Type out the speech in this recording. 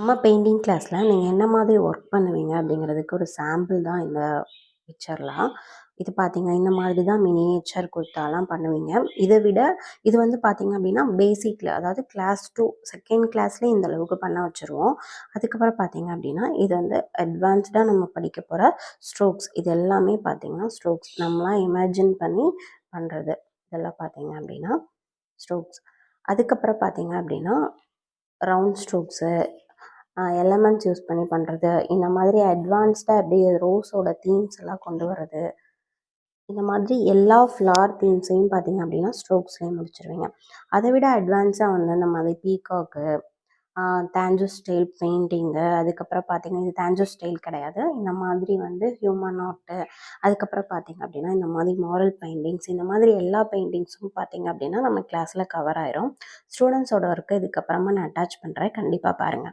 நம்ம பெயிண்டிங் கிளாஸில் நீங்கள் என்ன மாதிரி ஒர்க் பண்ணுவீங்க அப்படிங்கிறதுக்கு ஒரு சாம்பிள் தான் இந்த பிக்சர்லாம். இது பார்த்தீங்க இந்த மாதிரி தான் மினியேச்சர் கொடுத்தாலாம் பண்ணுவீங்க. இதை விட இது வந்து பார்த்தீங்க அப்படின்னா பேசிக்கில், அதாவது கிளாஸ் 2 செகண்ட் கிளாஸ்லேயே இந்த அளவுக்கு பண்ண வச்சுருவோம். அதுக்கப்புறம் பார்த்தீங்க அப்படின்னா இது வந்து அட்வான்ஸ்டாக நம்ம படிக்க போகிற ஸ்ட்ரோக்ஸ். இது எல்லாமே பார்த்தீங்கன்னா ஸ்ட்ரோக்ஸ் நம்மளாம் இமேஜின் பண்ணி பண்ணுறது. இதெல்லாம் பார்த்தீங்க அப்படின்னா ஸ்ட்ரோக்ஸ். அதுக்கப்புறம் பார்த்தீங்க அப்படின்னா ரவுண்ட் ஸ்ட்ரோக்ஸு, எலமெண்ட்ஸ் யூஸ் பண்ணி பண்ணுறது, இந்த மாதிரி அட்வான்ஸ்டாக அப்படியே ரோஸோட தீம்ஸ் எல்லாம் கொண்டு வர்றது, இந்த மாதிரி எல்லா ஃப்ளார் தீம்ஸையும் பார்த்தீங்க அப்படின்னா ஸ்ட்ரோக்ஸ்லேயே முடிச்சிருவீங்க. அதை விட அட்வான்ஸாக வந்து இந்த மாதிரி பீகாக்கு, தேஞ்சோ ஸ்டைல் பெயிண்டிங்கு, அதுக்கப்புறம் பார்த்தீங்கன்னா இது தேஞ்சோ ஸ்டைல் கிடையாது, இந்த மாதிரி வந்து ஹியூமன் ஆர்ட்டு, அதுக்கப்புறம் பார்த்தீங்க அப்படின்னா இந்த மாதிரி மாரல் பெயிண்டிங்ஸ், இந்த மாதிரி எல்லா பெயிண்டிங்ஸும் பார்த்தீங்க அப்படின்னா நம்ம கிளாஸில் கவர் ஆயிரும். ஸ்டூடெண்ட்ஸோட ஒர்க்கு இதுக்கப்புறமா நான் அட்டாச் பண்ணுறேன், கண்டிப்பாக பாருங்கள்.